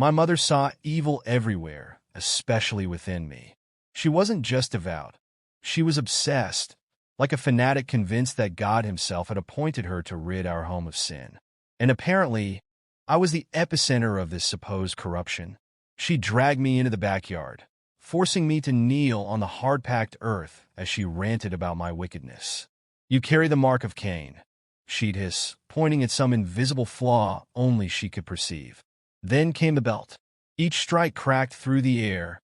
My mother saw evil everywhere, especially within me. She wasn't just devout. She was obsessed, like a fanatic convinced that God himself had appointed her to rid our home of sin. And apparently, I was the epicenter of this supposed corruption. She dragged me into the backyard, forcing me to kneel on the hard-packed earth as she ranted about my wickedness. "You carry the mark of Cain," she'd hiss, pointing at some invisible flaw only she could perceive. Then came the belt. Each strike cracked through the air,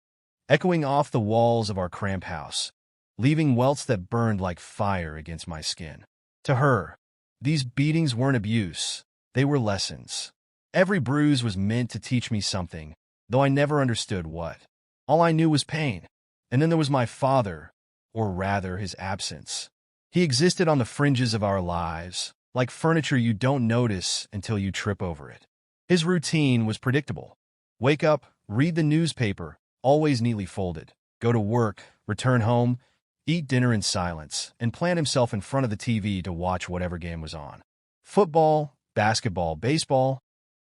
echoing off the walls of our cramped house, leaving welts that burned like fire against my skin. To her, these beatings weren't abuse, they were lessons. Every bruise was meant to teach me something, though I never understood what. All I knew was pain. And then there was my father, or rather his absence. He existed on the fringes of our lives, like furniture you don't notice until you trip over it. His routine was predictable. Wake up, read the newspaper, always neatly folded, go to work, return home, eat dinner in silence, and plant himself in front of the TV to watch whatever game was on. Football, basketball, baseball,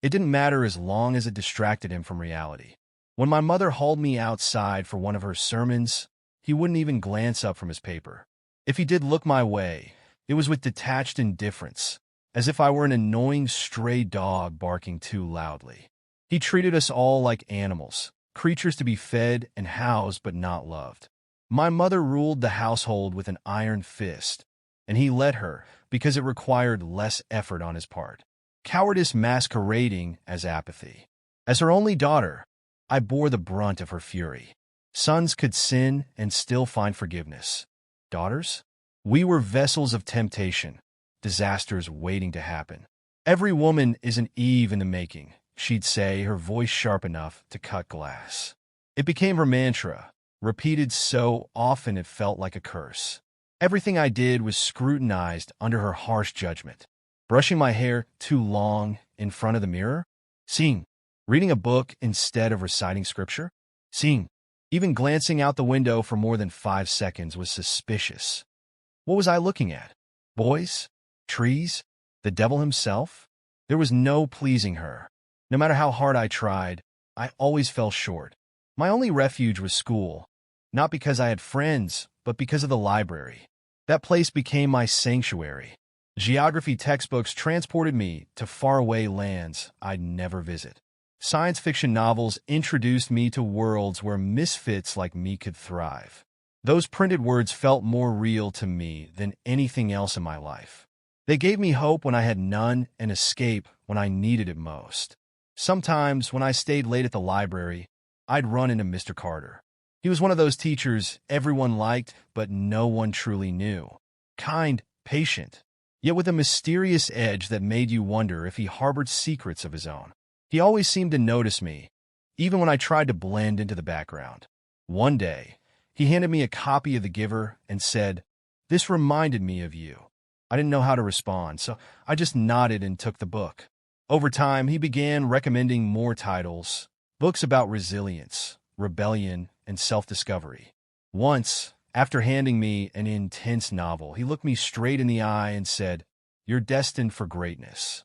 it didn't matter as long as it distracted him from reality. When my mother hauled me outside for one of her sermons, he wouldn't even glance up from his paper. If he did look my way, it was with detached indifference, as if I were an annoying stray dog barking too loudly. He treated us all like animals, creatures to be fed and housed but not loved. My mother ruled the household with an iron fist, and he let her because it required less effort on his part. Cowardice masquerading as apathy. As her only daughter, I bore the brunt of her fury. Sons could sin and still find forgiveness. Daughters? We were vessels of temptation, disasters waiting to happen. "Every woman is an Eve in the making," she'd say, her voice sharp enough to cut glass. It became her mantra, repeated so often it felt like a curse. Everything I did was scrutinized under her harsh judgment. Brushing my hair too long in front of the mirror? Seeing. Reading a book instead of reciting scripture? Seeing. Even glancing out the window for more than 5 seconds was suspicious. What was I looking at? Boys? Trees? The devil himself? There was no pleasing her. No matter how hard I tried, I always fell short. My only refuge was school, not because I had friends, but because of the library. That place became my sanctuary. Geography textbooks transported me to faraway lands I'd never visit. Science fiction novels introduced me to worlds where misfits like me could thrive. Those printed words felt more real to me than anything else in my life. They gave me hope when I had none and escape when I needed it most. Sometimes, when I stayed late at the library, I'd run into Mr. Carter. He was one of those teachers everyone liked, but no one truly knew. Kind, patient, yet with a mysterious edge that made you wonder if he harbored secrets of his own. He always seemed to notice me, even when I tried to blend into the background. One day, he handed me a copy of The Giver and said, "This reminded me of you." I didn't know how to respond, so I just nodded and took the book. Over time, he began recommending more titles, books about resilience, rebellion, and self-discovery. Once, after handing me an intense novel, he looked me straight in the eye and said, "You're destined for greatness."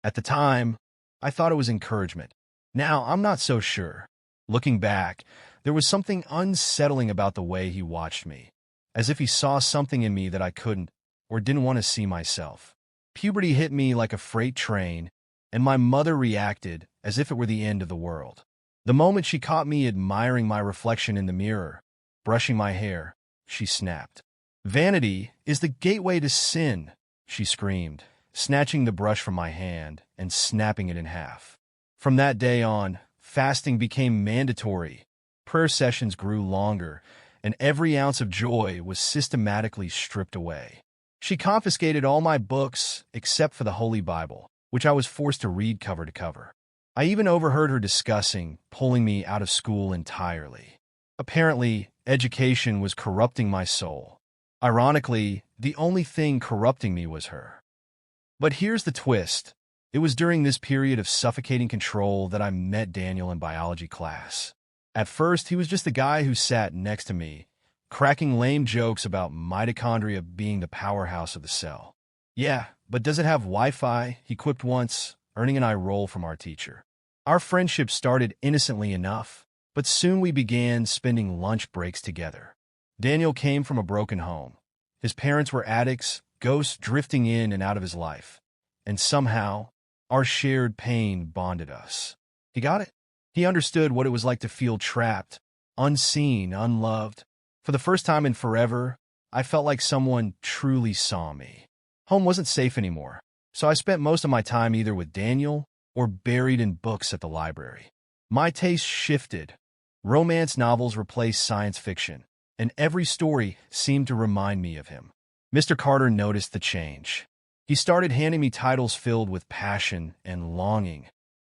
At the time, I thought it was encouragement. Now, I'm not so sure. Looking back, there was something unsettling about the way he watched me, as if he saw something in me that I couldn't or didn't want to see myself. Puberty hit me like a freight train, and my mother reacted as if it were the end of the world. The moment she caught me admiring my reflection in the mirror, brushing my hair, she snapped. "Vanity is the gateway to sin," she screamed, snatching the brush from my hand and snapping it in half. From that day on, fasting became mandatory, prayer sessions grew longer, and every ounce of joy was systematically stripped away. She confiscated all my books except for the Holy Bible, which I was forced to read cover to cover. I even overheard her discussing pulling me out of school entirely. Apparently, education was corrupting my soul. Ironically, the only thing corrupting me was her. But here's the twist. It was during this period of suffocating control that I met Daniel in biology class. At first, he was just the guy who sat next to me, cracking lame jokes about mitochondria being the powerhouse of the cell. "Yeah, but does it have Wi-Fi?" he quipped once, earning an eye roll from our teacher. Our friendship started innocently enough, but soon we began spending lunch breaks together. Daniel came from a broken home. His parents were addicts, ghosts drifting in and out of his life. And somehow, our shared pain bonded us. He got it. He understood what it was like to feel trapped, unseen, unloved. For the first time in forever, I felt like someone truly saw me. Home wasn't safe anymore, so I spent most of my time either with Daniel or buried in books at the library. My taste shifted. Romance novels replaced science fiction, and every story seemed to remind me of him. Mr. Carter noticed the change. He started handing me titles filled with passion and longing,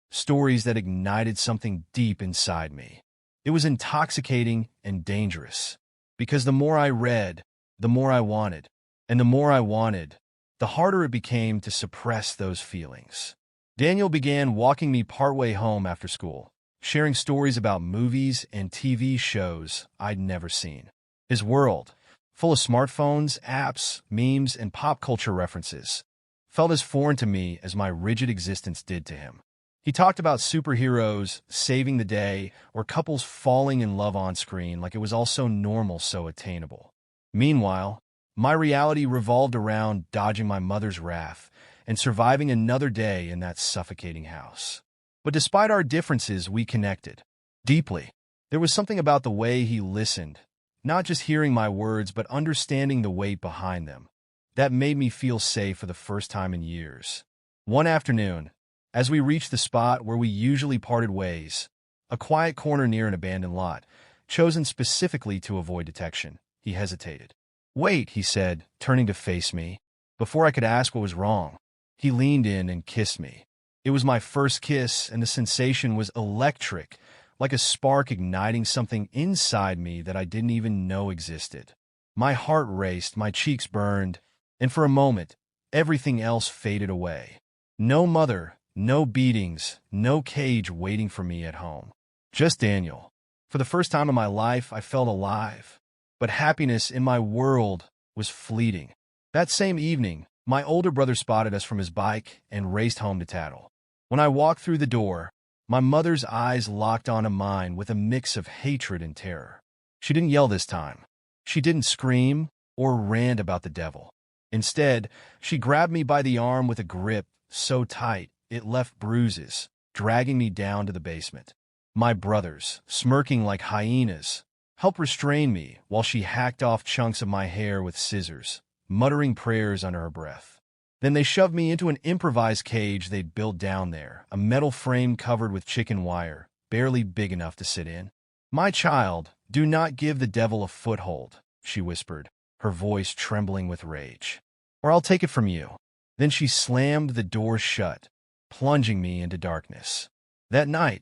stories that ignited something deep inside me. It was intoxicating and dangerous, because the more I read, the more I wanted, and the more I wanted, the harder it became to suppress those feelings. Daniel began walking me partway home after school, sharing stories about movies and TV shows I'd never seen. His world, full of smartphones, apps, memes, and pop culture references, felt as foreign to me as my rigid existence did to him. He talked about superheroes saving the day or couples falling in love on screen like it was all so normal, so attainable. Meanwhile, my reality revolved around dodging my mother's wrath and surviving another day in that suffocating house. But despite our differences, we connected deeply. There was something about the way he listened, not just hearing my words, but understanding the weight behind them, that made me feel safe for the first time in years. One afternoon, as we reached the spot where we usually parted ways, a quiet corner near an abandoned lot, chosen specifically to avoid detection, he hesitated. "Wait," he said, turning to face me. Before I could ask what was wrong, he leaned in and kissed me. It was my first kiss, and the sensation was electric, like a spark igniting something inside me that I didn't even know existed. My heart raced, my cheeks burned, and for a moment, everything else faded away. No mother, no beatings, no cage waiting for me at home. Just Daniel. For the first time in my life, I felt alive. But happiness in my world was fleeting. That same evening, my older brother spotted us from his bike and raced home to tattle. When I walked through the door, my mother's eyes locked onto mine with a mix of hatred and terror. She didn't yell this time. She didn't scream or rant about the devil. Instead, she grabbed me by the arm with a grip so tight it left bruises, dragging me down to the basement. My brothers, smirking like hyenas, helped restrain me while she hacked off chunks of my hair with scissors, muttering prayers under her breath. Then they shoved me into an improvised cage they'd built down there, a metal frame covered with chicken wire, barely big enough to sit in. "My child, do not give the devil a foothold," she whispered, her voice trembling with rage. "Or I'll take it from you." Then she slammed the door shut, plunging me into darkness. That night,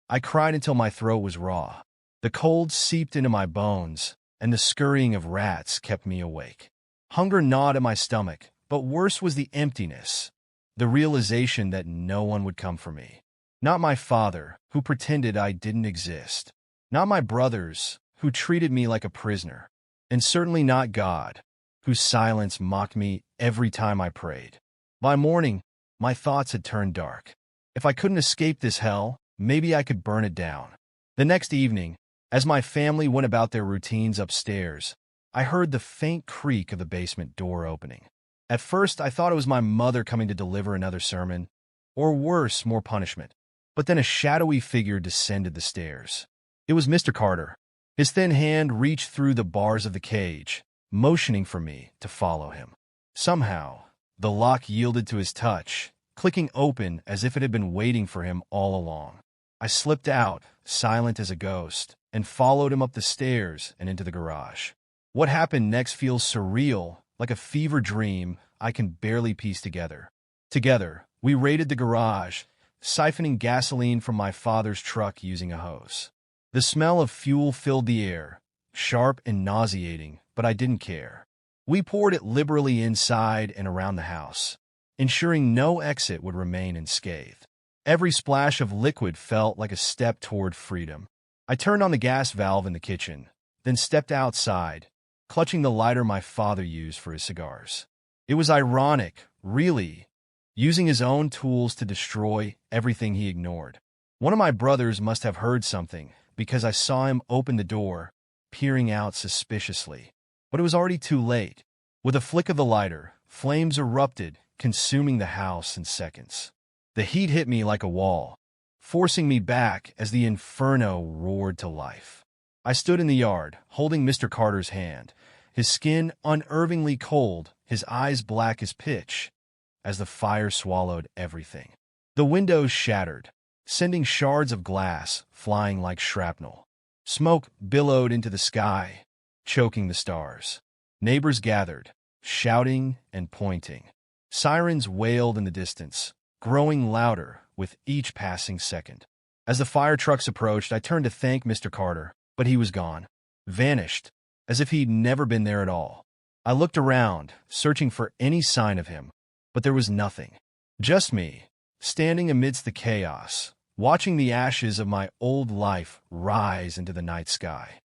I cried until my throat was raw. The cold seeped into my bones, and the scurrying of rats kept me awake. Hunger gnawed at my stomach, but worse was the emptiness, the realization that no one would come for me. Not my father, who pretended I didn't exist. Not my brothers, who treated me like a prisoner. And certainly not God, whose silence mocked me every time I prayed. By morning, my thoughts had turned dark. If I couldn't escape this hell, maybe I could burn it down. The next evening, as my family went about their routines upstairs, I heard the faint creak of the basement door opening. At first, I thought it was my mother coming to deliver another sermon, or worse, more punishment. But then a shadowy figure descended the stairs. It was Mr. Carter. His thin hand reached through the bars of the cage, motioning for me to follow him. Somehow, the lock yielded to his touch, clicking open as if it had been waiting for him all along. I slipped out, silent as a ghost, and followed him up the stairs and into the garage. What happened next feels surreal, like a fever dream I can barely piece together. Together, we raided the garage, siphoning gasoline from my father's truck using a hose. The smell of fuel filled the air, sharp and nauseating, but I didn't care. We poured it liberally inside and around the house, ensuring no exit would remain unscathed. Every splash of liquid felt like a step toward freedom. I turned on the gas valve in the kitchen, then stepped outside, clutching the lighter my father used for his cigars. It was ironic, really, using his own tools to destroy everything he ignored. One of my brothers must have heard something, because I saw him open the door, peering out suspiciously. But it was already too late. With a flick of the lighter, flames erupted, consuming the house in seconds. The heat hit me like a wall, forcing me back as the inferno roared to life. I stood in the yard, holding Mr. Carter's hand, his skin unnervingly cold, his eyes black as pitch, as the fire swallowed everything. The windows shattered, sending shards of glass flying like shrapnel. Smoke billowed into the sky, choking the stars. Neighbors gathered, shouting and pointing. Sirens wailed in the distance, growing louder with each passing second. As the fire trucks approached, I turned to thank Mr. Carter, but he was gone, vanished, as if he'd never been there at all. I looked around, searching for any sign of him, but there was nothing. Just me, standing amidst the chaos, watching the ashes of my old life rise into the night sky.